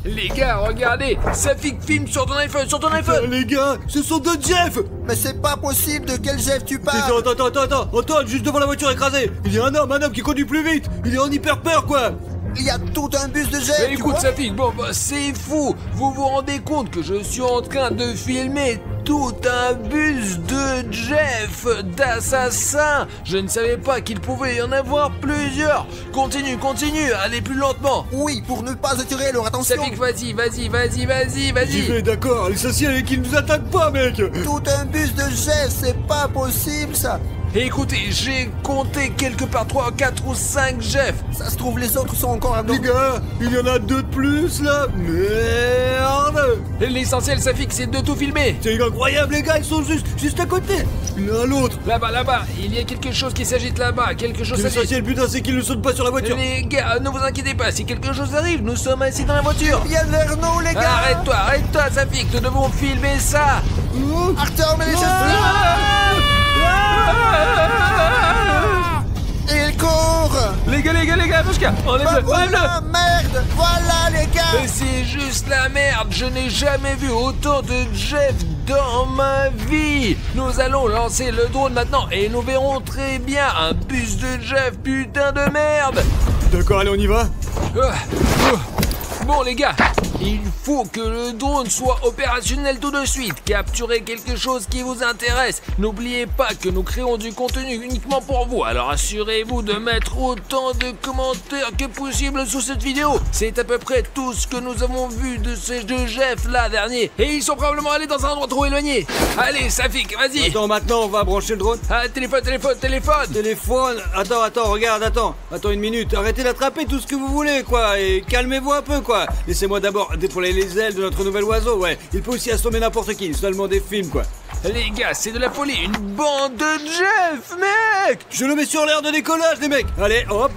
Les gars, regardez, Safik filme sur ton iPhone, Les gars, ce sont deux Jeff. Mais c'est pas possible, de quel Jeff tu parles? Attends, Antoine, juste devant la voiture écrasée. Il y a un homme qui conduit plus vite. Il est en hyper peur, quoi. Il y a tout un bus de Jeff, tu Écoute vois? Safik, bon bah c'est fou. Vous vous rendez compte que je suis en train de filmer tout un bus de Jeff, d'assassins. Je ne savais pas qu'il pouvait y en avoir plusieurs. Continue, allez plus lentement. Oui, pour ne pas attirer leur attention. Safik, vas-y. J'y vais, d'accord. L'essentiel est qu'ils nous attaquent pas, mec. Tout un bus de Jeff, c'est pas possible ça. Et écoutez, j'ai compté quelque part 3, 4 ou 5 Jeff. Ça se trouve, les autres sont encore à Les gars, il y en a deux de plus, là. Merde. L'essentiel, Safik, c'est de tout filmer. C'est incroyable, les gars, ils sont juste à côté. L'un à l'autre. Là-bas, il y a quelque chose qui s'agite là-bas, quelque chose s'agite. L'essentiel, putain, c'est qu'ils ne sautent pas sur la voiture. Les gars, ne vous inquiétez pas, si quelque chose arrive, nous sommes assis dans la voiture. Viens vers nous, les gars. Arrête-toi, Safik, nous devons filmer ça. Arthur, mais les choses. Il court. Les gars, Pashka, enlève-le. Voilà, merde. Voilà, les gars. Mais c'est juste la merde, je n'ai jamais vu autant de Jeff dans ma vie. Nous allons lancer le drone maintenant et nous verrons très bien un bus de Jeff, putain de merde. D'accord, allez, on y va. Bon les gars, il faut que le drone soit opérationnel tout de suite. Capturez quelque chose qui vous intéresse. N'oubliez pas que nous créons du contenu uniquement pour vous. Alors assurez-vous de mettre autant de commentaires que possible sous cette vidéo. C'est à peu près tout ce que nous avons vu de ces deux Jeff là dernier. Et ils sont probablement allés dans un endroit trop éloigné. Allez Safik, vas-y. Attends, maintenant on va brancher le drone. Ah, téléphone. Attends, regarde, attends une minute. Arrêtez d'attraper tout ce que vous voulez, quoi. Et calmez-vous un peu, quoi. Laissez-moi d'abord déployer les ailes de notre nouvel oiseau, ouais. Il peut aussi assommer n'importe qui, seulement des films, quoi. Les gars, c'est de la folie, une bande de Jeff, mec. Je le mets sur l'air de décollage, les mecs. Allez, hop,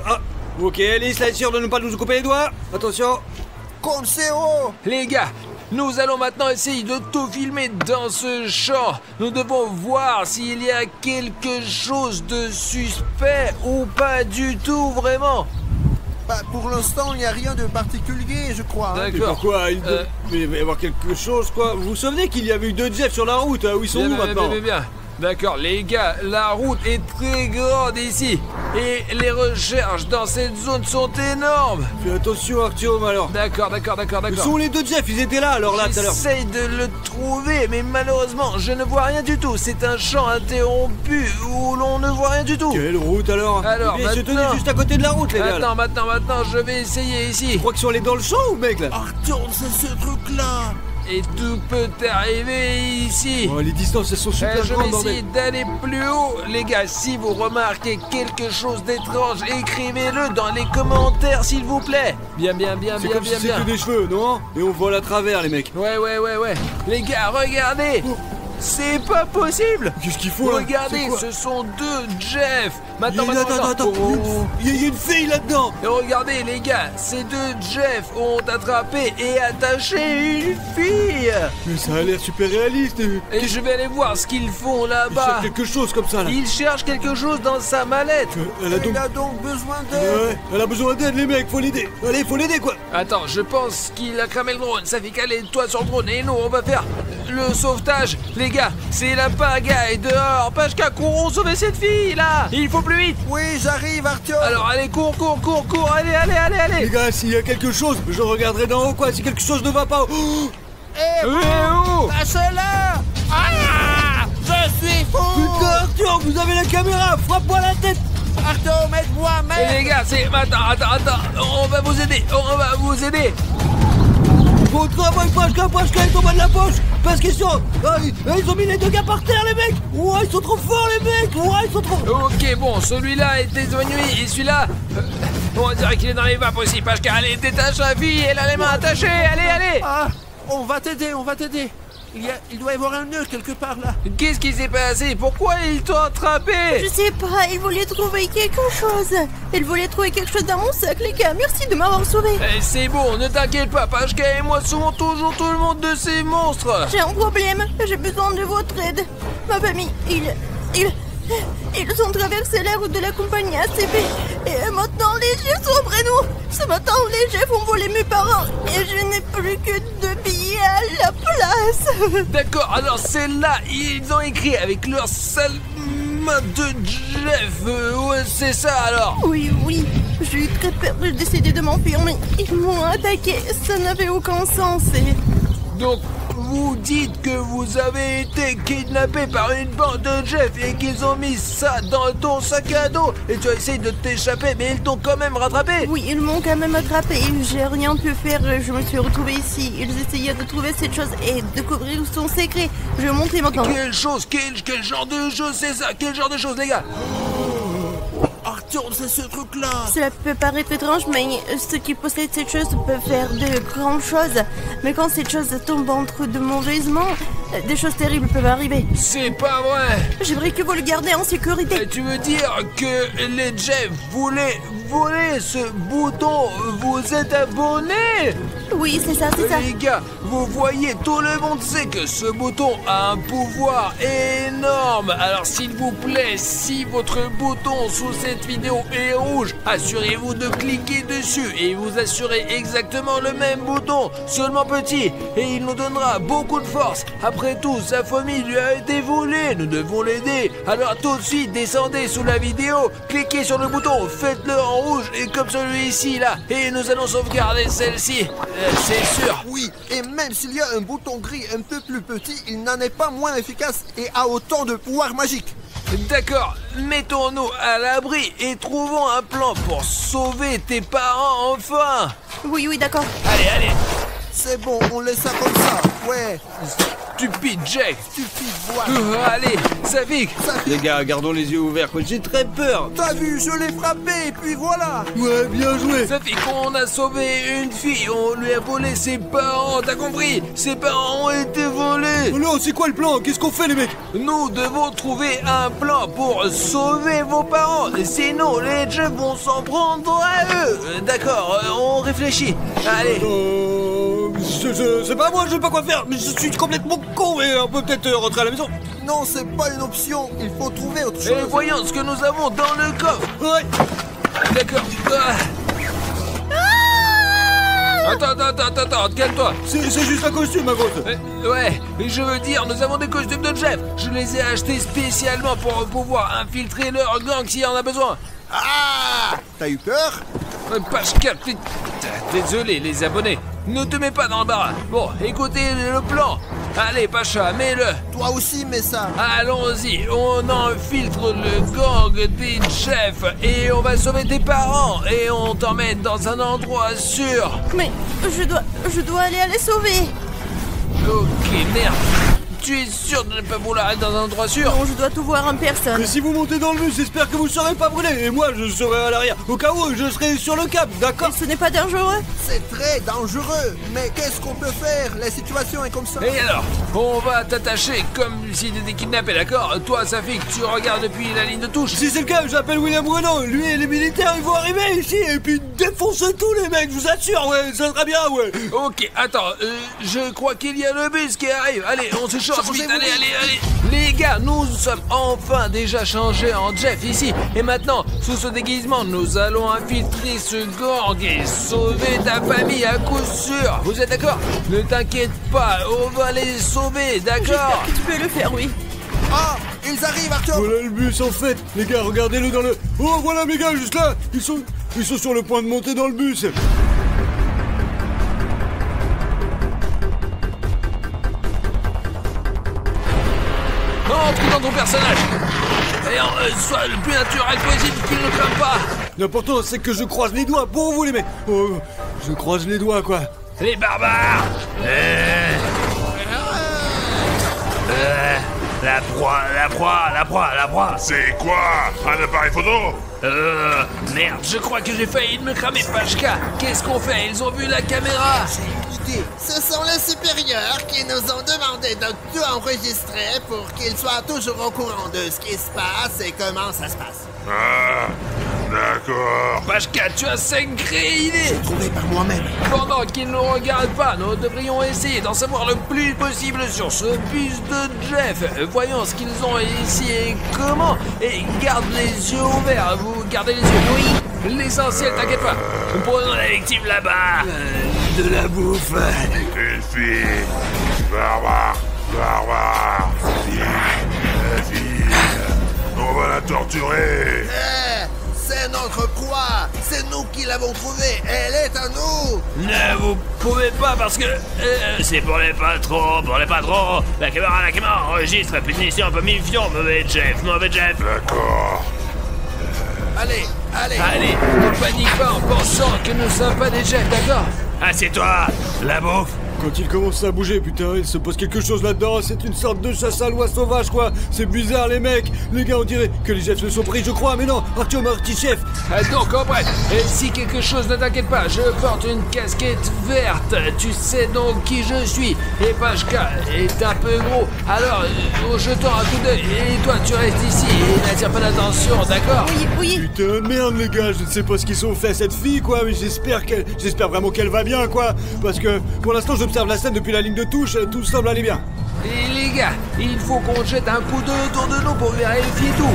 ok, Alice, là, sûr de ne pas nous couper les doigts. Attention. Comme c'est haut. Les gars, nous allons maintenant essayer de tout filmer dans ce champ. Nous devons voir s'il y a quelque chose de suspect ou pas du tout, vraiment. Bah, pour l'instant, il n'y a rien de particulier, je crois. Mais pourquoi mais il va y avoir quelque chose, quoi. Vous vous souvenez qu'il y avait eu deux Jeff sur la route, où ils sont où maintenant? Bien. D'accord, les gars, la route est très grande ici. Et les recherches dans cette zone sont énormes. Fais attention, Artyom, alors. D'accord. Où sont les deux Jeff? Ils étaient là, alors, là, tout à l'heure. J'essaye de le trouver, mais malheureusement, je ne vois rien du tout. C'est un champ interrompu où l'on ne voit rien du tout. Quelle route, alors? Alors, se tenait juste à côté de la route, les gars. Maintenant, je vais essayer ici. Tu crois qu'ils sont allés dans le champ, ou mec, là? Arthur, c'est ce truc-là. Et tout peut arriver ici. Oh, les distances, elles sont super je grandes, vais essayer d'aller plus haut. Les gars, si vous remarquez quelque chose d'étrange, écrivez-le dans les commentaires, s'il vous plaît. Bien. C'est comme si c'était des cheveux, non? Et on vole à travers, les mecs. Ouais. Les gars, regardez. C'est pas possible. Qu'est-ce qu'il faut, là? Regardez, ce sont deux Jeff. Attends. Il y a une fille là-dedans. Et regardez, les gars, ces deux Jeff ont attrapé et attaché une fille. Mais ça a l'air super réaliste. Et je vais aller voir ce qu'ils font Ils là-bas. cherchent quelque chose comme ça, là. Il cherche quelque chose dans sa mallette. Il a donc besoin d'aide. Ouais, elle a besoin d'aide, les mecs, faut l'aider. Allez, faut l'aider, quoi. Attends, je pense qu'il a cramé le drone. Ça fait qu'aller toi sur le drone et nous, on va faire le sauvetage. Les gars, c'est la pagaille dehors. Pashka, courons sauver cette fille, là. Il faut plus vite. Oui, j'arrive, Arthur. Alors, allez, cours. Allez. Les gars, s'il y a quelque chose, je regarderai d'en haut, quoi. Si quelque chose ne va pas. Lâchez-la. Je suis fou. Putain, Arthur, vous avez la caméra. Frappe-moi la tête. Arthur, aide-moi, mec. Et les gars, Attends. On va vous aider. Bon travail, Pashka est en bas de la poche. Parce qu'ils sont... ils ont mis les deux gars par terre, les mecs. Ouais, ils sont trop forts, les mecs. Ouais, ils sont trop... Ok, bon, celui-là est évanoui et celui-là... on dirait qu'il est dans les vapes aussi, Pashka. Allez, détache la fille, elle a les mains attachées. Allez. Ah, on va t'aider. Il doit y avoir un nœud quelque part là. Qu'est-ce qui s'est passé? Pourquoi ils t'ont attrapé? Je sais pas, il voulait trouver quelque chose. Il voulait trouver quelque chose dans mon sac, les gars. Merci de m'avoir sauvé. C'est bon, ne t'inquiète pas, Pashka et moi sauvons toujours tout le monde de ces monstres. J'ai un problème, j'ai besoin de votre aide. Ma famille, ils ont traversé la route de la compagnie ACP. Et maintenant, les Jeffs sont après nous. Ce matin, les Jeffs ont volé mes parents. Et je n'ai plus plus. D'accord, alors c'est là, ils ont écrit avec leur sale main de Jeff. Ouais, c'est ça alors. Oui, j'ai eu très peur, j'ai décidé de m'enfuir, mais ils m'ont attaqué, ça n'avait aucun sens et... Donc, vous dites que vous avez été kidnappé par une bande de Jeff et qu'ils ont mis ça dans ton sac à dos et tu as essayé de t'échapper mais ils t'ont quand même rattrapé. Oui, ils m'ont quand même attrapé, j'ai rien pu faire, je me suis retrouvée ici. Ils essayaient de trouver cette chose et découvrir son secret. Je vais monter maintenant. Quelle chose, quel genre de chose c'est ça? Quel genre de chose les gars? Arthur, c'est ce truc-là. Cela peut paraître étrange, mais ceux qui possèdent cette chose peuvent faire de grandes choses. Mais quand cette chose tombe entre de mauvaises mains, des choses terribles peuvent arriver. C'est pas vrai. J'aimerais que vous le gardez en sécurité. Et tu veux dire que les Jeff voulaient voler ce bouton? Vous êtes abonnés? Oui, c'est ça. Les gars, vous voyez, tout le monde sait que ce bouton a un pouvoir énorme. Alors s'il vous plaît, si votre bouton sous cette vidéo est rouge, assurez-vous de cliquer dessus et vous assurez exactement le même bouton, seulement petit, et il nous donnera beaucoup de force. Après tout, sa famille lui a été volée, nous devons l'aider. Alors tout de suite, descendez sous la vidéo, cliquez sur le bouton, faites-le en rouge et comme celui-ci là, et nous allons sauvegarder celle-ci. C'est sûr. Oui, et même s'il y a un bouton gris un peu plus petit, il n'en est pas moins efficace et a autant de pouvoir magique. D'accord, mettons-nous à l'abri et trouvons un plan pour sauver tes parents enfin. Oui, d'accord. Allez. C'est bon, on laisse ça comme ça, ouais. Stupide Jack. Stupide, voilà. Allez, Safik. Les gars, gardons les yeux ouverts, quoi. J'ai très peur. T'as vu, je l'ai frappé et puis voilà. Ouais, bien joué. Safik, on a sauvé une fille, on lui a volé ses parents, t'as compris? Ses parents ont été volés. Oh non, c'est quoi le plan? Qu'est-ce qu'on fait, les mecs? Nous devons trouver un plan pour sauver vos parents, sinon les Jeff vont s'en prendre à eux. D'accord, on réfléchit. Allez. C'est pas moi, je sais pas quoi faire, mais je suis complètement con et on peut peut-être rentrer à la maison. Non, c'est pas une option, il faut trouver autre chose. Et voyons ce que nous avons dans le coffre. Ouais. D'accord. Attends, calme-toi. C'est juste un costume, ma grosse. Ouais, mais je veux dire, nous avons des costumes de Jeff. Je les ai achetés spécialement pour pouvoir infiltrer leur gang s'il y en a besoin. Ah, t'as eu peur? Page 4, désolé les abonnés. Ne te mets pas dans le barat. Bon, écoutez le plan. Allez, Pacha, mets-le. Toi aussi, mets ça. Allons-y, on infiltre le gang des Jeff et on va sauver tes parents et on t'emmène dans un endroit sûr. Mais je dois aller les sauver. Ok, merde. Tu es sûr de ne pas vouloir être dans un endroit sûr? Non, je dois tout voir en personne. Mais si vous montez dans le bus, j'espère que vous ne serez pas brûlés. Et moi, je serai à l'arrière. Au cas où, je serai sur le cap, d'accord? Et ce n'est pas dangereux? C'est très dangereux. Mais qu'est-ce qu'on peut faire? La situation est comme ça. Et alors, on va t'attacher comme si t'étais kidnappé, d'accord? Toi, Safik, tu regardes depuis la ligne de touche. Si c'est le cas, j'appelle William Renault. Lui et les militaires, ils vont arriver ici et puis défoncer tous les mecs, je vous assure, ouais, ça sera bien, ouais. Ok, attends, je crois qu'il y a le bus qui arrive. Allez, on se change vite, allez. Les gars, nous sommes enfin déjà changés en Jeff ici. Et maintenant, sous ce déguisement, nous allons infiltrer ce gang et sauver ta famille à coup sûr. Vous êtes d'accord? Ne t'inquiète pas, on va les sauver, d'accord? J'espère que tu peux le faire, oui. Ah, ils arrivent, Arthur. Voilà le bus en fait. Les gars, regardez-le dans le... Oh, voilà mes gars, juste là. Ils sont sur le point de monter dans le bus. Entre dans ton personnage et sois le plus naturel possible qu'il ne crame pas. L'important c'est que je croise les doigts pour vous les mecs. Oh, je croise les doigts quoi. Les barbares. La proie. C'est quoi? Un appareil photo? Merde, je crois que j'ai failli me cramer, Pachka. Qu'est-ce qu'on fait? Ils ont vu la caméra. Ce sont les supérieurs qui nous ont demandé de tout enregistrer pour qu'ils soient toujours au courant de ce qui se passe et comment ça se passe. Ah, d'accord. Pachka, tu as 5 idées. Trouvé par moi-même. Pendant qu'ils ne nous regardent pas, nous devrions essayer d'en savoir le plus possible sur ce bus de Jeff. Voyons ce qu'ils ont ici et comment. Et garde les yeux ouverts. Vous gardez les yeux. Oui. L'essentiel, t'inquiète pas. Prenons la victime là-bas. de la bouffe. Une fille. Barbare. La fille. On va la torturer. C'est notre proie. C'est nous qui l'avons trouvée. Elle est à nous. Ne vous pouvez pas parce que... c'est pour les patrons. La caméra enregistre. Punition, punition. Mauvais Jeff. D'accord. Allez. Allez, ne panique pas en pensant que nous sommes pas des Jeffs, d'accord? Assieds-toi, la bouffe. Quand il commence à bouger, putain, il se passe quelque chose là-dedans. C'est une sorte de chasse à l'oie sauvage, quoi. C'est bizarre, les mecs. Les gars, on dirait que les Jeffs se sont pris, je crois. Mais non, Artyom, Artichef. Donc, en bref, si quelque chose, ne t'inquiète pas, je porte une casquette verte. Tu sais donc qui je suis. Et Pashka est un peu gros. Alors, jetons un coup d'œil. Et toi, tu restes ici et n'attire pas d'attention, d'accord? Oui. Putain, merde, les gars, je ne sais pas ce qu'ils sont fait à cette fille, quoi. Mais j'espère vraiment qu'elle va bien, quoi. Parce que, pour l'instant, j'observe la scène depuis la ligne de touche. Tout semble aller bien. Et les gars, il faut qu'on jette un coup d'œil autour de nous pour vérifier tout.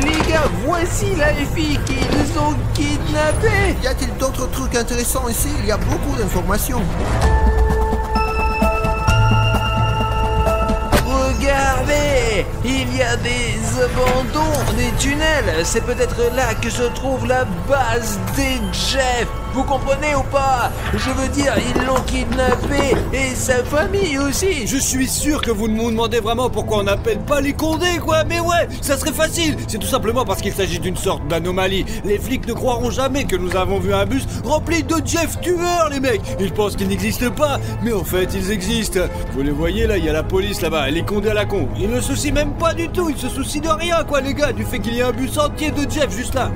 Les gars, voici la fille qui nous ont kidnappés. Y a-t-il d'autres trucs intéressants ici? Il y a beaucoup d'informations. Regardez, il y a des abandons, des tunnels. C'est peut-être là que se trouve la base des Jeffs. Vous comprenez ou pas? Je veux dire, ils l'ont kidnappé et sa famille aussi. Je suis sûr que vous nous demandez vraiment pourquoi on n'appelle pas les Condés, quoi. Mais ouais, ça serait facile. C'est tout simplement parce qu'il s'agit d'une sorte d'anomalie. Les flics ne croiront jamais que nous avons vu un bus rempli de Jeff tueurs, les mecs. Ils pensent qu'ils n'existent pas, mais en fait, ils existent. Vous les voyez, là, il y a la police là-bas, les Condés à la con. Ils ne se soucient même pas du tout. Ils se soucient de rien, quoi, les gars, du fait qu'il y ait un bus entier de Jeff juste là.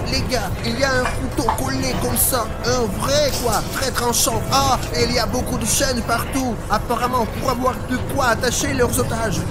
Les gars, il y a un couteau collé comme ça, un vrai quoi, très tranchant. Ah, et il y a beaucoup de chaînes partout, apparemment pour avoir de quoi attacher leurs otages.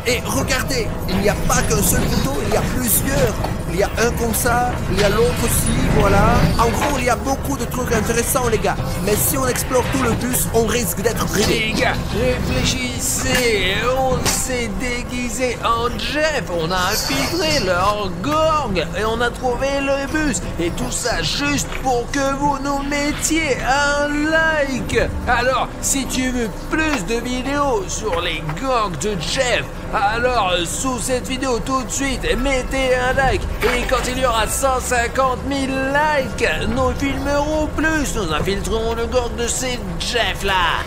Et regardez, il n'y a pas qu'un seul couteau, il y a plusieurs. Il y a un comme ça, il y a l'autre aussi, voilà. En gros, il y a beaucoup de trucs intéressants, les gars. Mais si on explore tout le bus, on risque d'être grillé. Les gars, réfléchissez. On s'est déguisé en Jeff. On a infiltré leur gang et on a trouvé le bus. Et tout ça juste pour que vous nous mettiez un like. Alors, si tu veux plus de vidéos sur les gangs de Jeff, alors sous cette vidéo tout de suite, mettez un like. Et quand il y aura 150 000 likes, nous filmerons plus. Nous infiltrerons le gang de ces Jeff là.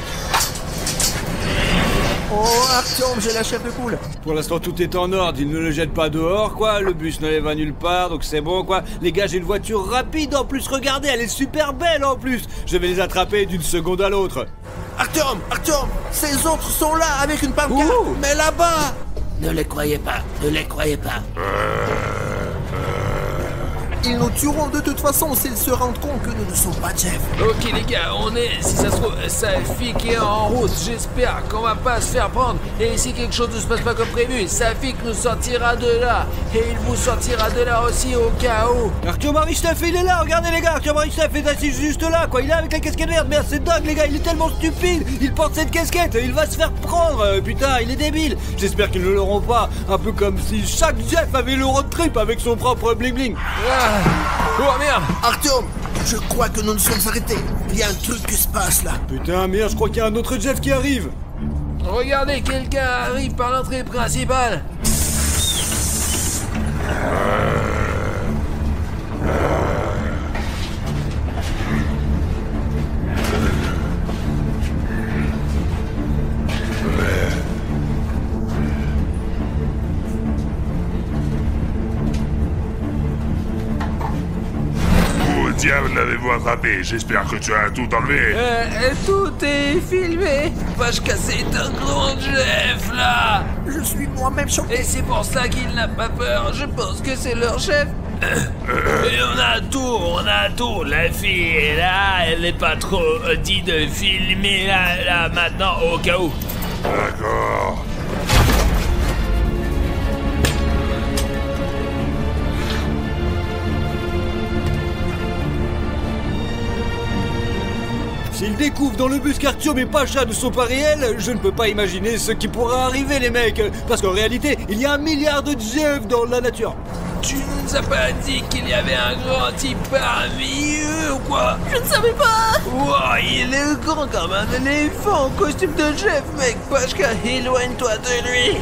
Oh, Artyom, j'ai la chair de poule. Pour l'instant, tout est en ordre. Ils ne le jettent pas dehors, quoi. Le bus ne les va nulle part, donc c'est bon, quoi. Les gars, j'ai une voiture rapide en plus. Regardez, elle est super belle en plus. Je vais les attraper d'une seconde à l'autre. Artyom, ces autres sont là avec une pancarte. Mais là-bas. Ne les croyez pas. Ils nous tueront de toute façon s'ils se rendent compte que nous ne sommes pas Jeff. Ok les gars, on est, si ça se trouve, sa fille qui est en route, j'espère qu'on va pas se faire prendre. Et si quelque chose ne se passe pas comme prévu, sa fille nous sortira de là. Et il vous sortira de là aussi au cas où. Artyom Aristev, il est là, regardez les gars, Artyom Aristev est assis juste là, quoi. Il est avec la casquette verte, merde, c'est dingue les gars, il est tellement stupide. Il porte cette casquette, il va se faire prendre, putain, il est débile. J'espère qu'ils ne l'auront pas, un peu comme si chaque Jeff avait le road trip avec son propre bling bling. Oh merde. Artyom, je crois que nous nous sommes arrêtés. Il y a un truc qui se passe là. Putain, merde, je crois qu'il y a un autre Jeff qui arrive. Regardez, quelqu'un arrive par l'entrée principale. Diable l'avez-vous attrapé? J'espère que tu as tout enlevé. Tout est filmé. Pashka, c'est un grand chef là. Je suis moi-même choqué. Et c'est pour ça qu'il n'a pas peur. Je pense que c'est leur chef. Et on a tout. La fille est là. Elle n'est pas trop dit de filmer là maintenant au cas où. D'accord. S'il découvre découvre dans le bus qu'Artyom et Pacha ne sont pas réels, je ne peux pas imaginer ce qui pourra arriver, les mecs. Parce qu'en réalité, il y a 1 milliard de Jeff dans la nature. Tu nous as pas dit qu'il y avait un grand type parmi eux ou quoi? Je ne savais pas. Wow, il est grand comme un éléphant en costume de Jeff, mec. Pachka, éloigne-toi de lui.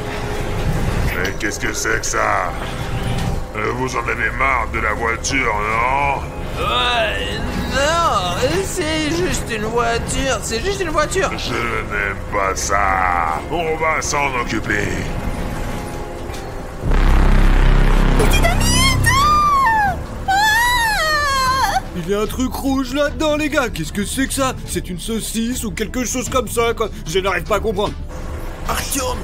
Mais qu'est-ce que c'est que ça? Vous en avez marre de la voiture, non? Ouais, non, c'est juste une voiture, c'est juste une voiture. Je n'aime pas ça. On va s'en occuper. Il y a un truc rouge là-dedans, les gars. Qu'est-ce que c'est que ça? C'est une saucisse ou quelque chose comme ça, quoi. Je n'arrive pas à comprendre. Artyom,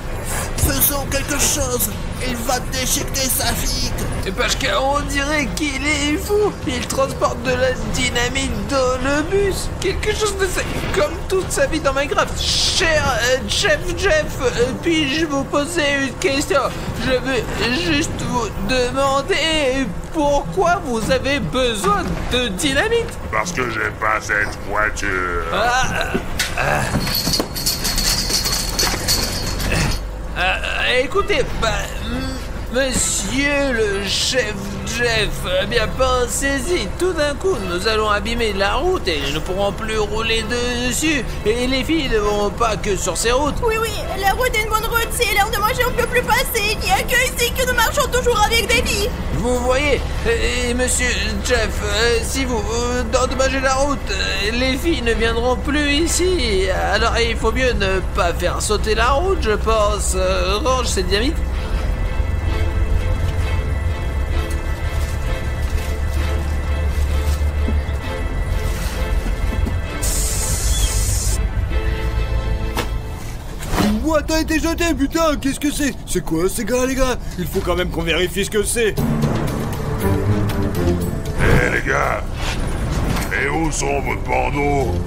faisons quelque chose. Il va déchiqueter sa fille. Et Pachka, on dirait qu'il est fou. Il transporte de la dynamite dans le bus. Quelque chose de ça, comme toute sa vie dans Minecraft. Cher Jeff, puis-je vous poser une question? Je veux juste vous demander pourquoi vous avez besoin de dynamite? Parce que j'aime pas cette voiture. Écoutez, monsieur le chef Jeff, bien pensez-y, tout d'un coup nous allons abîmer la route et nous ne pourrons plus rouler dessus. Et les filles ne vont pas que sur ces routes. Oui, la route est une bonne route, c'est l'heure de manger, on ne peut plus passer. Il n'y a que ici que nous marchons toujours avec des filles. Vous voyez, et monsieur Jeff, si vous endommagez la route, les filles ne viendront plus ici. Alors il faut mieux ne pas faire sauter la route, je pense. Range cette dynamite. Boîte a été jetée, putain, qu'est-ce que c'est? C'est quoi ces gars, les gars? Il faut quand même qu'on vérifie ce que c'est. Eh les gars, et où sont vos bandeaux?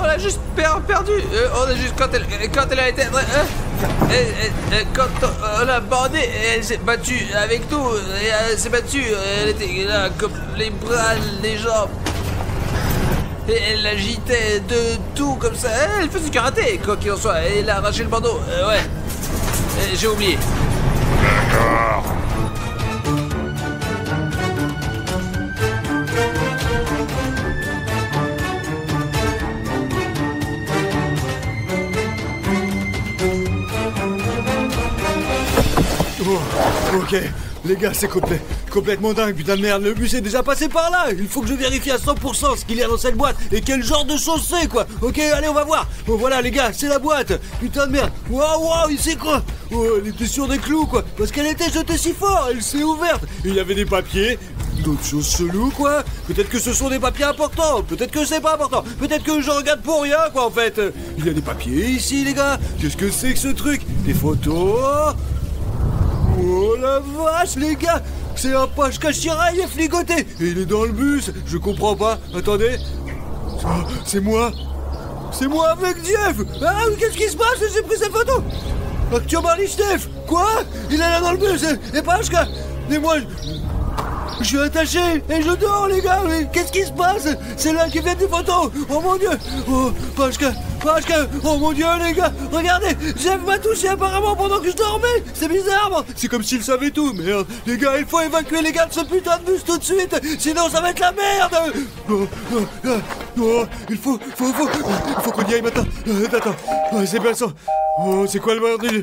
On l'a juste perdu. On a juste quand elle a été quand on l'a bandée, elle s'est battue avec nous. Et elle s'est battue. Elle était là comme les bras, les jambes. Et elle agitait de tout comme ça. Elle faisait du karaté, quoi qu'il en soit. Et elle a arraché le bandeau. Ouais. J'ai oublié. D'accord. Ok, les gars, c'est complètement dingue, putain de merde, le bus est déjà passé par là. Il faut que je vérifie à 100% ce qu'il y a dans cette boîte et quel genre de chose c'est, quoi. Ok, allez, on va voir. Oh, voilà, les gars, c'est la boîte. Putain de merde. Waouh, il sait quoi? Oh, elle était sur des clous, quoi, parce qu'elle était jetée si fort, elle s'est ouverte. Et il y avait des papiers, d'autres choses cheloues, quoi. Peut-être que ce sont des papiers importants, peut-être que c'est pas important, peut-être que je regarde pour rien, quoi, en fait. Il y a des papiers ici, les gars. Qu'est-ce que c'est que ce truc? Des photos. Oh la vache, les gars! C'est un Pachka Chira, il est fligoté! Et il est dans le bus, je comprends pas. Attendez. C'est moi! C'est moi avec Jeff! Ah, qu'est-ce qui se passe? J'ai pris cette photo! Artyom Steph! Quoi? Il est là dans le bus! Et Pachka! Et moi, je suis attaché et je dors, les gars! Mais qu'est-ce qui se passe? C'est là qui fait des photos! Oh mon dieu! Oh, Pachka! Oh mon dieu, les gars! Regardez! Jeff m'a touché apparemment pendant que je dormais! C'est bizarre, man. C'est comme s'il savait tout! Merde! Les gars, il faut évacuer les gars de ce putain de bus tout de suite! Sinon, ça va être la merde! Il faut qu'on y aille maintenant! Attends! Oh, c'est bien ça! Oh, c'est quoi le bordel?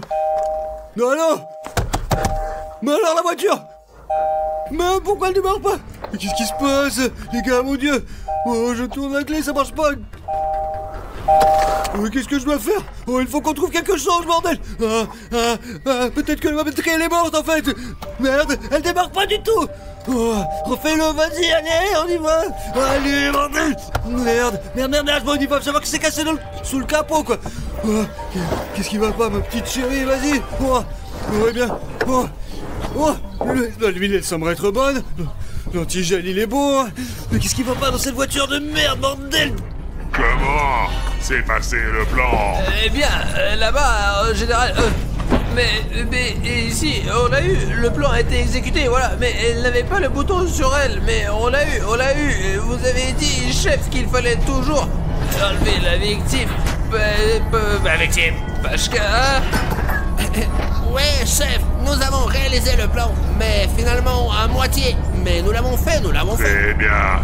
Non! Mais alors la voiture? Mais pourquoi elle démarre pas? Mais qu'est-ce qui se passe? Les gars, mon dieu! Oh, je tourne la clé, ça marche pas! Oh, qu'est-ce que je dois faire? Oh, il faut qu'on trouve quelque chose, bordel! Peut-être que ma batterie elle est morte en fait! Merde, elle démarre pas du tout! Oh, refais-le, vas-y, allez, on y va! Allez, bordel! Merde, bon, ils peuvent savoir que c'est cassé sous le capot, quoi! Oh, qu'est-ce qui va pas, ma petite chérie, vas-y! Oh, bien! L'huile, elle semble être bonne! L'antigel, il est bon! Mais qu'est-ce qui va pas dans cette voiture de merde, bordel? Comment s'est passé le plan? Eh bien, là-bas, en général... Mais ici, on l'a eu, le plan a été exécuté, voilà, mais elle n'avait pas le bouton sur elle, mais on l'a eu, vous avez dit, chef, qu'il fallait toujours enlever la victime, Pachka. Ouais, chef, nous avons réalisé le plan, mais finalement à moitié. Mais nous l'avons fait. C'est bien.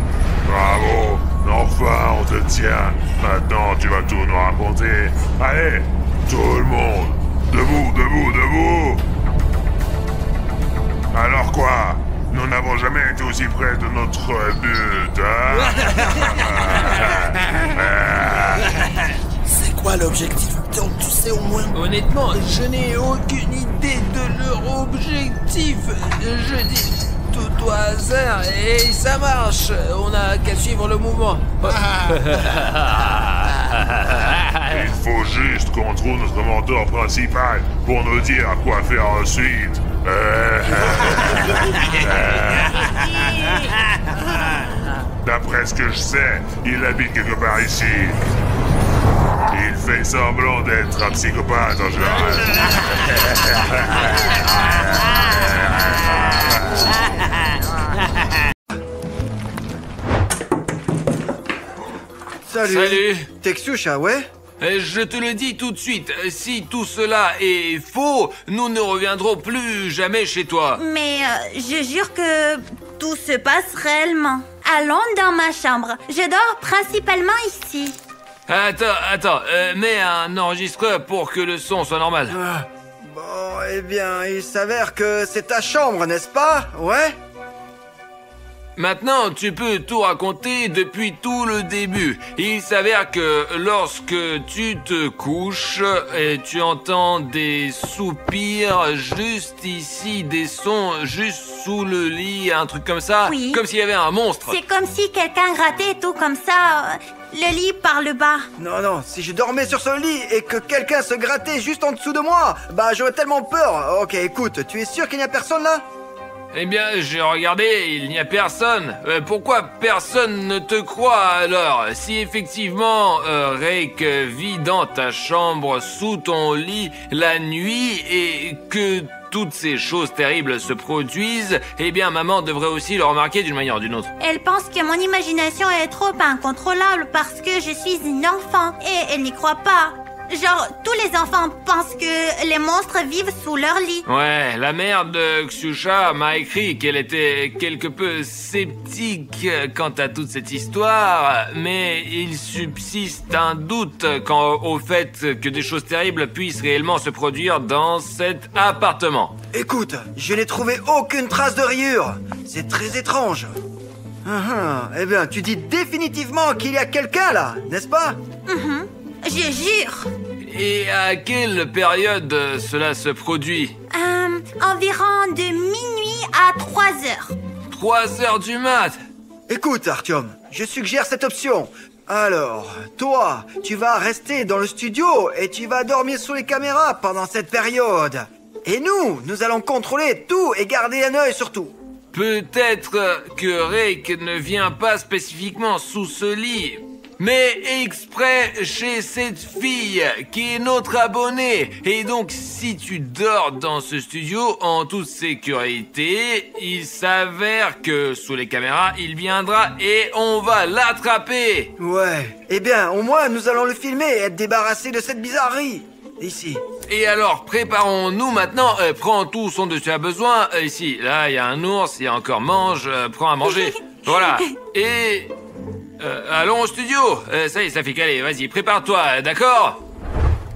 Bravo. Enfin, on te tient. Maintenant, tu vas tout nous raconter. Allez, tout le monde. Debout. Alors quoi? Nous n'avons jamais été aussi près de notre but, hein? C'est quoi l'objectif? Donc tu sais au moins. Honnêtement, je n'ai aucune idée de leur objectif. Je dis tout au hasard et ça marche. On n'a qu'à suivre le mouvement. Il faut juste qu'on trouve notre mentor principal pour nous dire quoi faire ensuite. D'après ce que je sais, il habite quelque part ici. Il fait semblant d'être un psychopathe en général. Salut. T'es Ksyusha, ouais? Je te le dis tout de suite, si tout cela est faux, nous ne reviendrons plus jamais chez toi. Mais je jure que tout se passe réellement. Allons dans ma chambre. Je dors principalement ici. Attends, mets un enregistreur pour que le son soit normal. Bon, eh bien, il s'avère que c'est ta chambre, n'est-ce pas? Ouais? Maintenant, tu peux tout raconter depuis tout le début. Il s'avère que lorsque tu te couches, tu entends des soupirs juste ici, des sons juste sous le lit, un truc comme ça, Oui. comme s'il y avait un monstre. C'est comme si quelqu'un grattait tout comme ça, le lit par le bas. Non, si je dormais sur ce lit et que quelqu'un se grattait juste en dessous de moi, bah j'aurais tellement peur. Ok, écoute, tu es sûr qu'il n'y a personne là? Eh bien, j'ai regardé, il n'y a personne. Pourquoi personne ne te croit alors? Si effectivement, Rake vit dans ta chambre, sous ton lit, la nuit, et que toutes ces choses terribles se produisent, eh bien, maman devrait aussi le remarquer d'une manière ou d'une autre. Elle pense que mon imagination est trop incontrôlable parce que je suis une enfant et elle n'y croit pas. Genre, tous les enfants pensent que les monstres vivent sous leur lit. Ouais, la mère de Ksyusha m'a écrit qu'elle était quelque peu sceptique quant à toute cette histoire, mais il subsiste un doute quant au fait que des choses terribles puissent réellement se produire dans cet appartement. Écoute, je n'ai trouvé aucune trace de rayure. C'est très étrange. Eh bien, tu dis définitivement qu'il y a quelqu'un là, n'est-ce pas? Je jure. Et à quelle période cela se produit? Environ de minuit à 3 heures. 3 heures du mat. Écoute, Artyom, je suggère cette option. Alors, toi, tu vas rester dans le studio et tu vas dormir sous les caméras pendant cette période. Et nous allons contrôler tout et garder un œil sur tout. Peut-être que Rake ne vient pas spécifiquement sous ce lit, mais exprès chez cette fille qui est notre abonnée. Et donc, si tu dors dans ce studio en toute sécurité, il s'avère que sous les caméras, il viendra et on va l'attraper. Ouais, eh bien, au moins, nous allons le filmer et être débarrassés de cette bizarrerie. Ici. Et alors, préparons-nous maintenant. Prends tout ce dont tu as besoin. Ici, là, il y a un ours, il y a encore mange, prends à manger. Voilà. Et... allons au studio. Ça y est, ça fait qu'aller. Vas-y, prépare-toi, d'accord?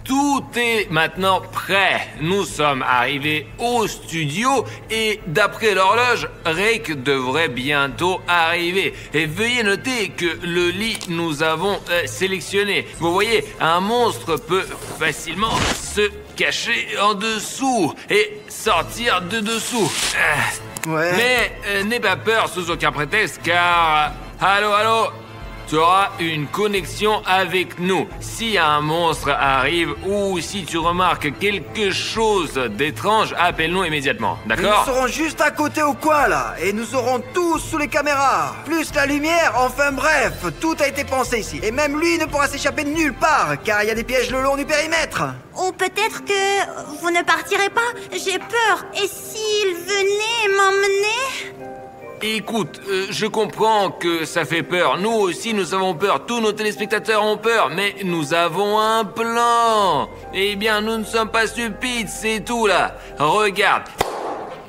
Tout est maintenant prêt. Nous sommes arrivés au studio et d'après l'horloge, Rake devrait bientôt arriver. Et veuillez noter que le lit nous avons sélectionné. Vous voyez, un monstre peut facilement se cacher en dessous et sortir de dessous. Ouais. Mais n'aie pas peur sous aucun prétexte car... Allô? tu auras une connexion avec nous. Si un monstre arrive ou si tu remarques quelque chose d'étrange, appelle-nous immédiatement, d'accord? Nous serons juste à côté au coin là, et nous aurons tout sous les caméras. Plus la lumière, enfin bref, tout a été pensé ici. Et même lui ne pourra s'échapper de nulle part, car il y a des pièges le long du périmètre. Ou peut-être que vous ne partirez pas. J'ai peur. Et s'il venait m'emmener? Écoute, je comprends que ça fait peur. Nous aussi, nous avons peur. Tous nos téléspectateurs ont peur. Mais nous avons un plan. Eh bien, nous ne sommes pas stupides, c'est tout là. Regarde.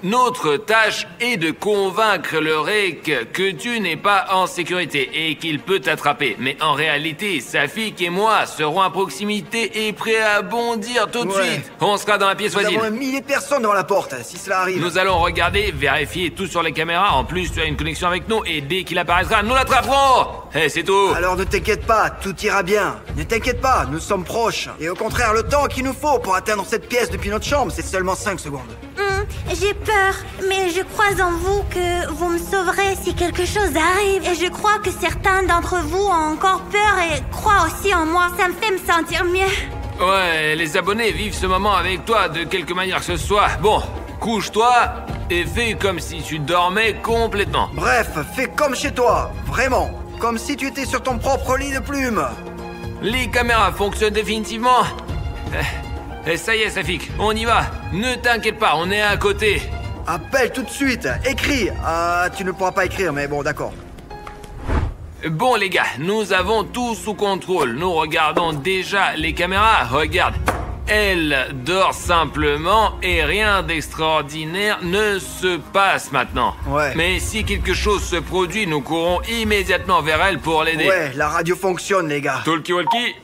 Notre tâche est de convaincre le Rake que tu n'es pas en sécurité et qu'il peut t'attraper. Mais en réalité, Safik et moi serons à proximité et prêts à bondir tout de suite. On sera dans la pièce voisine. Nous avons 1 millier de personnes devant la porte, si cela arrive. Nous allons regarder, vérifier tout sur les caméras. En plus, tu as une connexion avec nous et dès qu'il apparaîtra, nous l'attraperons. C'est tout. Alors ne t'inquiète pas, tout ira bien. Ne t'inquiète pas, nous sommes proches. Et au contraire, le temps qu'il nous faut pour atteindre cette pièce depuis notre chambre, c'est seulement 5 secondes. J'ai peur, mais je crois en vous que vous me sauverez si quelque chose arrive. Et je crois que certains d'entre vous ont encore peur et croient aussi en moi. Ça me fait me sentir mieux. Ouais, les abonnés vivent ce moment avec toi de quelque manière que ce soit. Bon, couche-toi et fais comme si tu dormais complètement. Bref, fais comme chez toi, vraiment. Comme si tu étais sur ton propre lit de plumes. Les caméras fonctionnent définitivement. Et ça y est, Safik, on y va. Ne t'inquiète pas, on est à côté. Appelle tout de suite, écris. Ah, tu ne pourras pas écrire, mais bon, d'accord. Bon les gars, nous avons tout sous contrôle. Nous regardons déjà les caméras. Regarde, elle dort simplement et rien d'extraordinaire ne se passe maintenant. Ouais. Mais si quelque chose se produit, nous courons immédiatement vers elle pour l'aider. Ouais, la radio fonctionne, les gars. Talkie-walkie.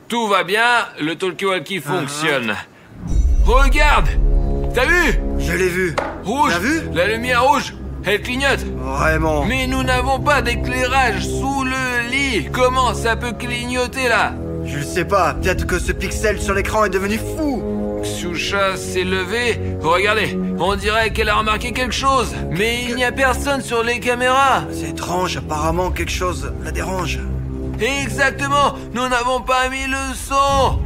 Tout va bien, le talkie-walkie fonctionne. Regarde! T'as vu? Je l'ai vu. Rouge! T'as vu? La lumière rouge, elle clignote. Vraiment. Mais nous n'avons pas d'éclairage sous le lit. Comment ça peut clignoter là? Je ne sais pas, peut-être que ce pixel sur l'écran est devenu fou. Ksoucha s'est levée. Regardez, on dirait qu'elle a remarqué quelque chose. Mais il n'y a personne sur les caméras. C'est étrange, apparemment quelque chose la dérange. Exactement, nous n'avons pas mis le son.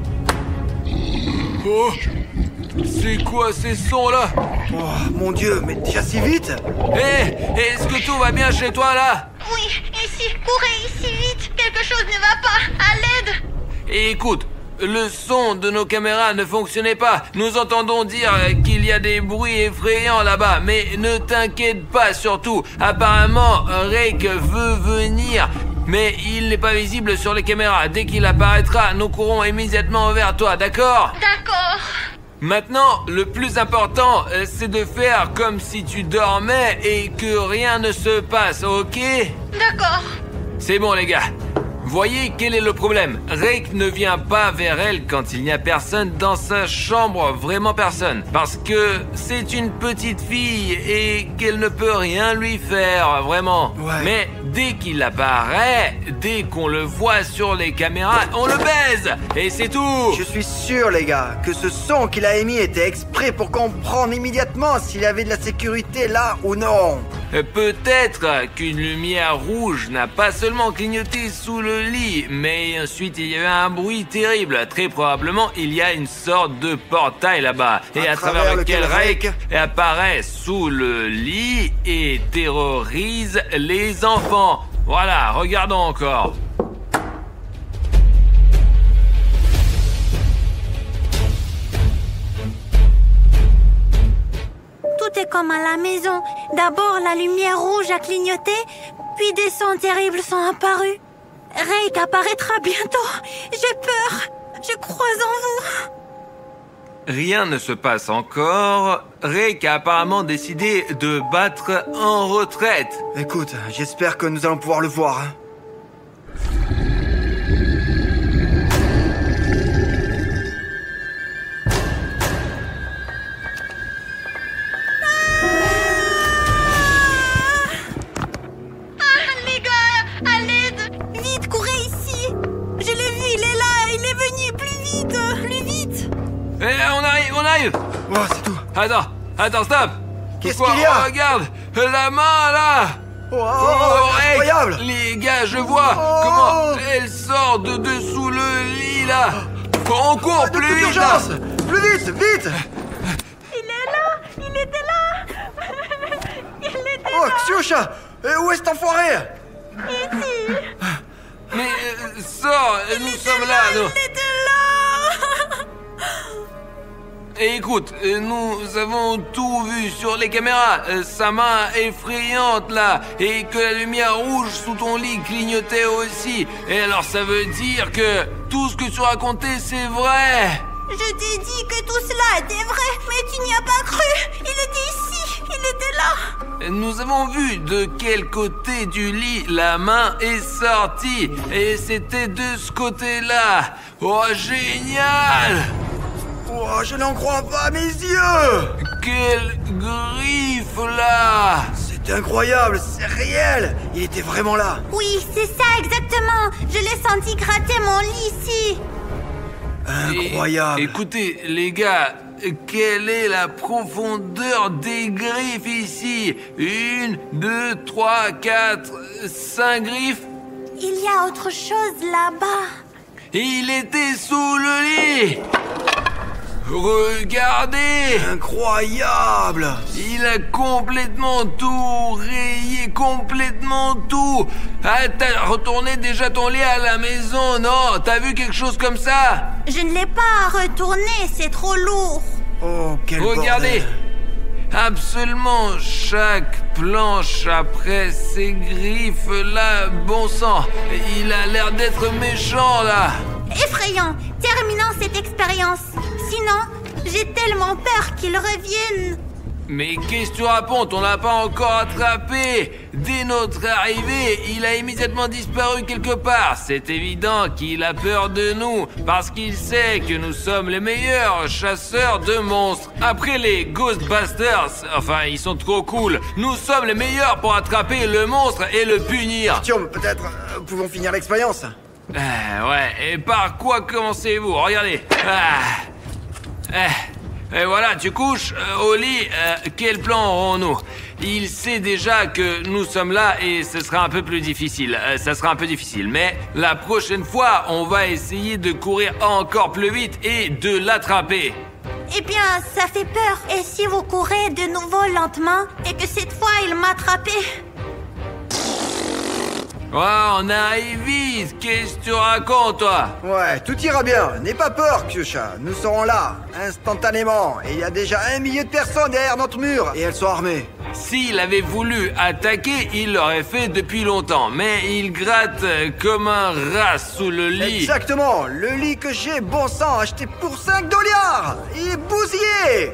Oh, c'est quoi ces sons-là? Oh, mon Dieu, mais déjà si vite? Est-ce que tout va bien chez toi là? Oui, ici, courez ici vite. Quelque chose ne va pas. À l'aide. Écoute, le son de nos caméras ne fonctionnait pas. Nous entendons dire qu'il y a des bruits effrayants là-bas. Mais ne t'inquiète pas surtout. Apparemment, Rake veut venir. Mais il n'est pas visible sur les caméras. Dès qu'il apparaîtra, nous courons immédiatement vers toi, d'accord? D'accord. Maintenant, le plus important, c'est de faire comme si tu dormais et que rien ne se passe, ok? D'accord. C'est bon les gars. Voyez quel est le problème. Rake ne vient pas vers elle quand il n'y a personne dans sa chambre, vraiment personne. Parce que c'est une petite fille et qu'elle ne peut rien lui faire, vraiment. Ouais. Mais dès qu'il apparaît, dès qu'on le voit sur les caméras, on le baise. Et c'est tout. Je suis sûr, les gars, que ce son qu'il a émis était exprès pour comprendre immédiatement s'il y avait de la sécurité là ou non. Peut-être qu'une lumière rouge n'a pas seulement clignoté sous le lit, mais ensuite il y avait un bruit terrible. Très probablement, il y a une sorte de portail là-bas, et à travers lequel Rake apparaît sous le lit et terrorise les enfants. Voilà, regardons encore. Tout est comme à la maison. D'abord, la lumière rouge a clignoté, puis des sons terribles sont apparus. Rake apparaîtra bientôt. J'ai peur. Je crois en vous. Rien ne se passe encore. Rake a apparemment décidé de battre en retraite. Écoute, j'espère que nous allons pouvoir le voir. Hein. Les gars, à l'aide. Vite, courez ici. Je l'ai vu, il est là. Il est venu. Plus vite. On arrive. Oh, c'est tout. Attends, stop. Qu'est-ce Pourquoi? qu'il y a? Regarde, la main là. Hey, incroyable. les gars, je vois comment elle sort de dessous le lit là. On court De plus toute vite là. urgence. Plus vite, vite. Il est là! Il était là! Il était Oh, Xiusha, où est cet enfoiré? ici! Mais sors, nous sommes là, nous. Il était là! Et écoute, nous avons tout vu sur les caméras. Sa main effrayante là, et que la lumière rouge sous ton lit clignotait aussi. Et alors ça veut dire que tout ce que tu racontais, c'est vrai. Je t'ai dit que tout cela était vrai, mais tu n'y as pas cru! Il était ici! Il était là! Nous avons vu de quel côté du lit la main est sortie. Et c'était de ce côté-là. Oh, génial! Oh, je n'en crois pas mes yeux. Quelle griffe là! C'est incroyable, c'est réel. Il était vraiment là. Oui, c'est ça exactement! Je l'ai senti gratter mon lit ici! Incroyable. Écoutez, les gars, quelle est la profondeur des griffes ici? 1, 2, 3, 4, 5 griffes? Il y a autre chose là-bas. Il était sous le lit! Regardez! Incroyable. Il a complètement tout rayé, complètement tout! Ah, t'as retourné déjà ton lit à la maison, non? T'as vu quelque chose comme ça? Je ne l'ai pas retourné, c'est trop lourd. Oh, quel Regardez! bordel. Absolument chaque planche après ces griffes-là, bon sang! Il a l'air d'être méchant, là! Effrayant. Terminons cette expérience. Sinon, j'ai tellement peur qu'il revienne. Mais qu'est-ce que tu racontes? On l'a pas encore attrapé. Dès notre arrivée, il a immédiatement disparu quelque part. C'est évident qu'il a peur de nous, parce qu'il sait que nous sommes les meilleurs chasseurs de monstres. Après les Ghostbusters, enfin, ils sont trop cool. Nous sommes les meilleurs pour attraper le monstre et le punir. Tiens, peut-être pouvons finir l'expérience. Ouais, et par quoi commencez-vous? Regardez. Et voilà, tu couches au lit. Quel plan aurons-nous? Il sait déjà que nous sommes là et ce sera un peu plus difficile. Ça sera un peu difficile, mais la prochaine fois, on va essayer de courir encore plus vite et de l'attraper. Eh bien, ça fait peur. Et si vous courez de nouveau lentement et que cette fois il m'a attrapé? Oh, on arrive vite. Qu'est-ce que tu racontes, toi? Ouais, tout ira bien. N'aie pas peur, Xiusha. Nous serons là, instantanément. Et il y a déjà 1 million de personnes derrière notre mur. Et elles sont armées. S'il avait voulu attaquer, il l'aurait fait depuis longtemps. Mais il gratte comme un rat sous le lit. Exactement. Le lit que j'ai, bon sang, acheté pour 5 $. Il est bousillé.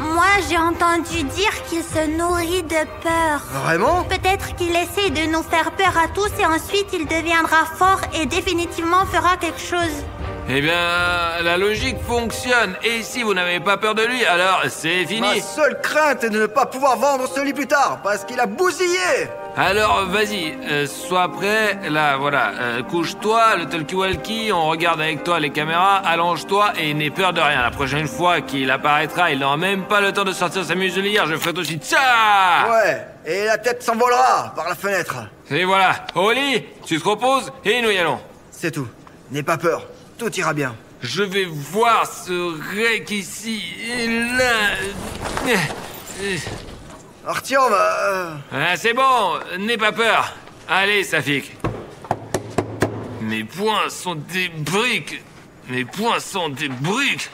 Moi, j'ai entendu dire qu'il se nourrit de peur. Vraiment? Peut-être qu'il essaie de nous faire peur à tous et ensuite il deviendra fort et définitivement fera quelque chose. Eh bien, la logique fonctionne. Et si vous n'avez pas peur de lui, alors c'est fini. Ma seule crainte est de ne pas pouvoir vendre ce lit plus tard, parce qu'il a bousillé. Alors, vas-y, sois prêt. Là, voilà, couche-toi, le talkie-walkie, on regarde avec toi les caméras, allonge-toi et n'aie peur de rien. La prochaine fois qu'il apparaîtra, il n'aura même pas le temps de sortir sa muselière, je ferai aussi tcha. Ouais, et la tête s'envolera par la fenêtre. Et voilà, au lit, tu te reposes et nous y allons. C'est tout. N'aie pas peur. Tout ira bien. Je vais voir ce rec ici et là. Artyom, Ah, c'est bon, n'aie pas peur. Allez, Safik. Mes poings sont des briques. Mes poings sont des briques.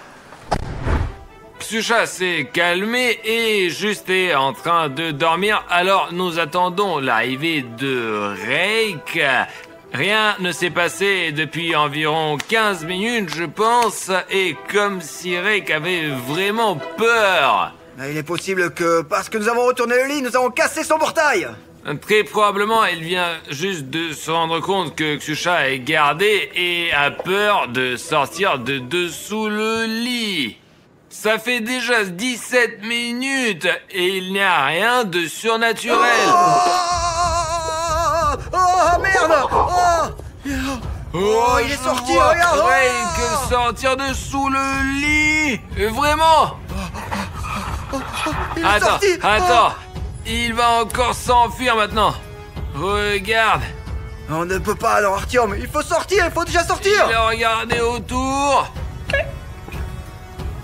Xiusha s'est calmé et juste est en train de dormir. Alors nous attendons l'arrivée de Reik. Rien ne s'est passé depuis environ 15 minutes, je pense. Et comme si Reik avait vraiment peur. il est possible que, parce que nous avons retourné le lit, nous avons cassé son portail. Très probablement, elle vient juste de se rendre compte que Xiusha est gardée et a peur de sortir de dessous le lit. Ça fait déjà 17 minutes et il n'y a rien de surnaturel. Oh, merde. Oh, il est sorti, regarde. Que sortir de sous le lit. Vraiment. Il est sorti. Attends. Il va encore s'enfuir maintenant. Regarde. On ne peut pas, alors, Artyom. Il faut sortir, il faut déjà sortir. Il a regardé autour.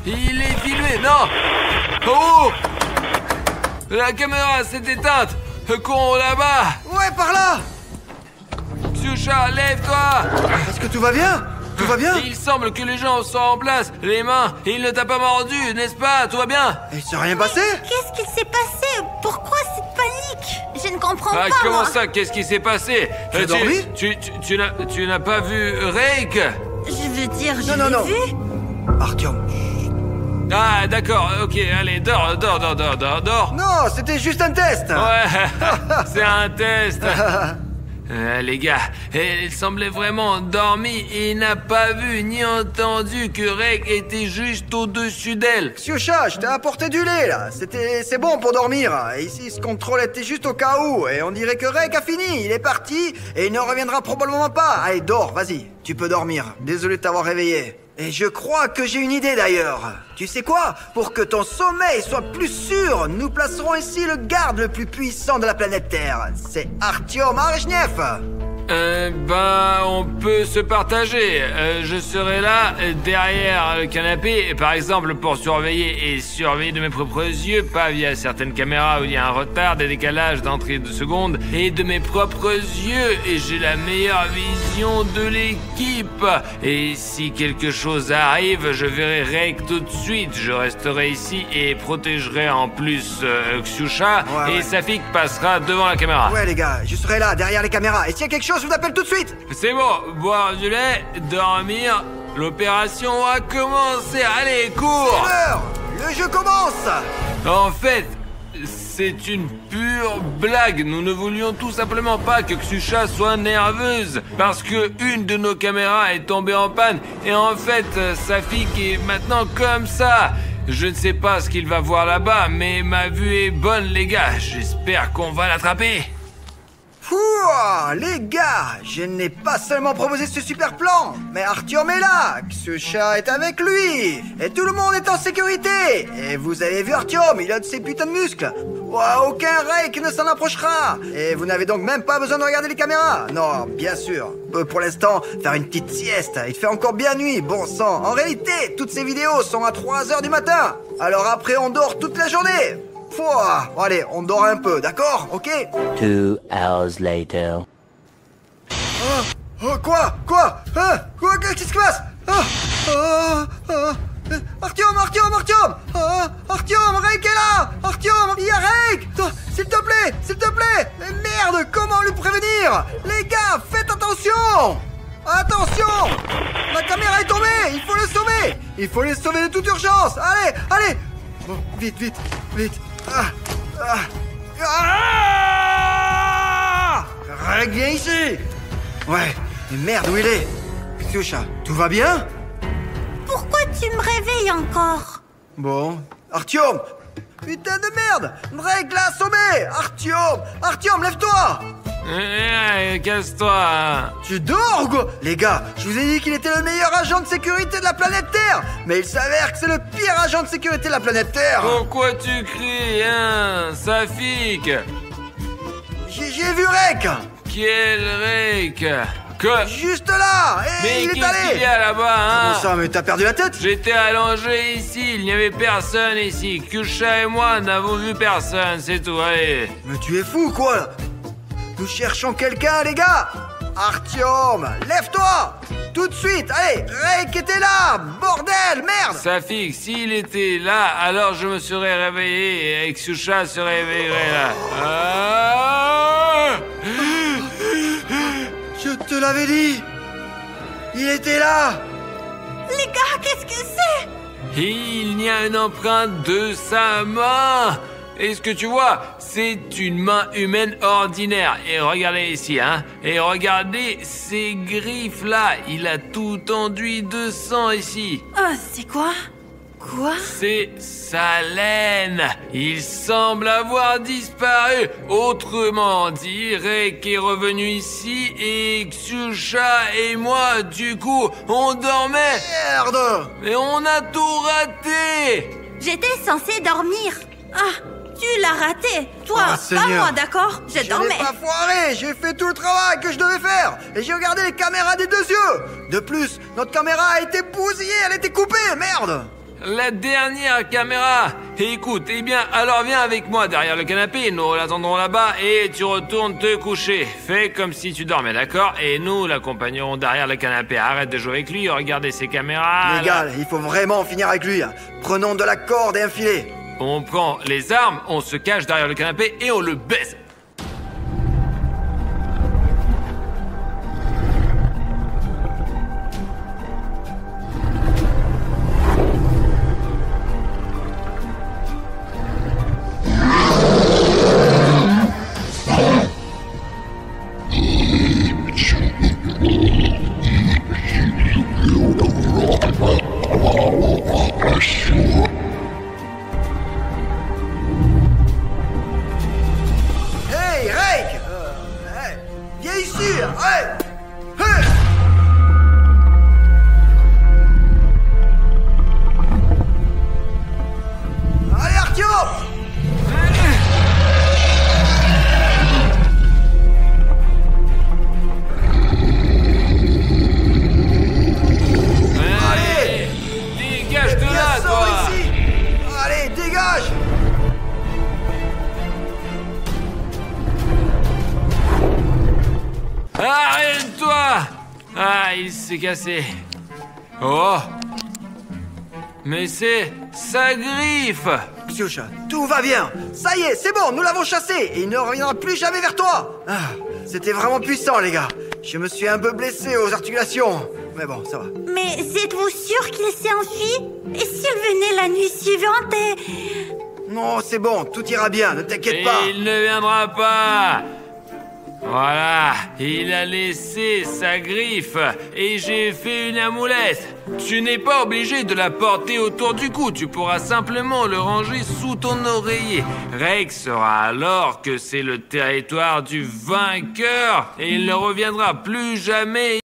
Il est filmé, non. Oh, la caméra s'est éteinte. Courons là-bas. Ouais, par là. Ksyusha, lève-toi. Est-ce que tout va bien? Tout va bien? Il semble que les gens sont en place. Les mains, il ne t'a pas mordu, n'est-ce pas? Tout va bien? Il s'est rien passé? Qu'est-ce qu'il s'est passé? Pourquoi cette panique? Je ne comprends Ah, pas, comment moi. ça? Qu'est-ce qui s'est passé? Tu as dormi? Tu n'as pas vu Rake? Je veux dire, je Non, l'ai non. vu. Artyom. Ah, d'accord, ok, allez, dors. Non, c'était juste un test. Ouais, c'est un test. Les gars, elle semblait vraiment endormie et n'a pas vu ni entendu que Rake était juste au-dessus d'elle. Ksyusha, je t'ai apporté du lait, là. C'est bon pour dormir. Et ici, ce contrôle était juste au cas où. Et on dirait que Rake a fini. Il est parti et il ne reviendra probablement pas. Allez, dors, vas-y. Tu peux dormir. Désolé de t'avoir réveillé. Et je crois que j'ai une idée d'ailleurs. Tu sais quoi? Pour que ton sommeil soit plus sûr, nous placerons ici le garde le plus puissant de la planète Terre. C'est Artyom Arjnev. On peut se partager. Je serai là, derrière le canapé, par exemple, pour surveiller de mes propres yeux, pas via certaines caméras où il y a un retard, des décalages d'entrée de seconde, et de mes propres yeux, et j'ai la meilleure vision de l'équipe. Et si quelque chose arrive, je verrai Rake tout de suite. Je resterai ici et protégerai en plus Ksyusha, et Safik passera devant la caméra. Ouais les gars, je serai là, derrière les caméras. Et s'il y a quelque chose, je vous appelle tout de suite. C'est bon, boire du lait, dormir, l'opération va commencer. Allez, cours! L'heure, le jeu commence. En fait, c'est une pure blague. Nous ne voulions tout simplement pas que Ksyusha soit nerveuse parce que une de nos caméras est tombée en panne et en fait, Safik est maintenant comme ça. Je ne sais pas ce qu'il va voir là-bas, mais ma vue est bonne, les gars. J'espère qu'on va l'attraper. Ouah, les gars, je n'ai pas seulement proposé ce super plan, mais Artyom est là, Ksyusha est avec lui, et tout le monde est en sécurité. Et vous avez vu Artyom, il a de ses putains de muscles. Ouah, aucun Rake ne s'en approchera. Et vous n'avez donc même pas besoin de regarder les caméras. Non, bien sûr. Pour l'instant, faire une petite sieste, il fait encore bien nuit, bon sang. En réalité, toutes ces vidéos sont à 3h du matin. Alors après, on dort toute la journée. Pouah, bon, allez, on dort un peu, d'accord? Ok? 2 hours later. Quoi? Qu'est-ce qui se passe? Artyom! Artyom, Rake est là! Artyom, il y a Rake! S'il te plaît! Mais merde, comment lui prévenir? Les gars, faites attention! Attention! La caméra est tombée! Il faut le sauver! Il faut les sauver de toute urgence! Allez! Bon, vite! Rake, viens ici! Ouais, mais merde, où il est? Ksyusha, tout va bien? Pourquoi tu me réveilles encore? Bon, Artyom! Putain de merde! Rake l'a assommé! Artyom, lève-toi! Casse-toi. Tu dors ou quoi? Les gars, je vous ai dit qu'il était le meilleur agent de sécurité de la planète Terre! Mais il s'avère que c'est le pire agent de sécurité de la planète Terre! Pourquoi tu cries, hein, Safik? J'ai vu Rake! Quel Rake? Que? Juste là! Et Mais il est qu'est-ce qu'il y allé! a là-bas, hein? Comment ça, mais t'as perdu la tête? J'étais allongé ici, il n'y avait personne ici. Ksyusha et moi n'avons vu personne, c'est tout, allez. Mais tu es fou, quoi, là? Nous cherchons quelqu'un, les gars! Artyom, lève-toi! Tout de suite, allez! Rake était là! Bordel, merde! Safik, s'il était là, alors je me serais réveillé et Ksyusha se réveillerait là. Je te l'avais dit! Il était là! Les gars, qu'est-ce que c'est? Il y a une empreinte de sa main! Et ce que tu vois, c'est une main humaine ordinaire. Et regardez ici, hein. Et regardez ces griffes là. Il a tout enduit de sang ici. Oh, c'est quoi? Quoi? C'est sa laine. Il semble avoir disparu. Autrement dit, Rake est revenu ici et Ksyusha et moi, du coup, on dormait. Merde! Mais on a tout raté. J'étais censée dormir. Ah, Tu l'as raté. Toi, Oh, pas Seigneur. moi, d'accord? Je Je dormais. n'ai pas foiré, j'ai fait tout le travail que je devais faire et j'ai regardé les caméras des 2 yeux. De plus, notre caméra a été bousillée, elle a été coupée, merde. La dernière caméra. Écoute, eh bien, alors viens avec moi derrière le canapé, nous l'attendrons là-bas et tu retournes te coucher. Fais comme si tu dormais, d'accord? Et nous l'accompagnerons derrière le canapé. Arrête de jouer avec lui, regardez ses caméras. Les gars, il faut vraiment finir avec lui. Prenons de la corde et un filet. On prend les armes, on se cache derrière le canapé et on le baise. Hey, Rake hey, viens ici, hey, hey. Allez, Artyom. Allez, dégage de là, Viens, sors toi. ici. Allez, dégage. Arrête-toi! Ah, il s'est cassé. Oh! Mais c'est sa griffe! Psyucha, tout va bien. Ça y est, c'est bon, nous l'avons chassé et il ne reviendra plus jamais vers toi. Ah, c'était vraiment puissant, les gars. Je me suis un peu blessé aux articulations. Mais bon, ça va. Mais êtes-vous sûr qu'il s'est enfui? Et s'il venait la nuit suivante et... Non, c'est bon, tout ira bien, ne t'inquiète pas. Il ne viendra pas! Voilà, il a laissé sa griffe et j'ai fait une amoulette. Tu n'es pas obligé de la porter autour du cou, tu pourras simplement le ranger sous ton oreiller. Rake saura alors que c'est le territoire du vainqueur et il ne reviendra plus jamais.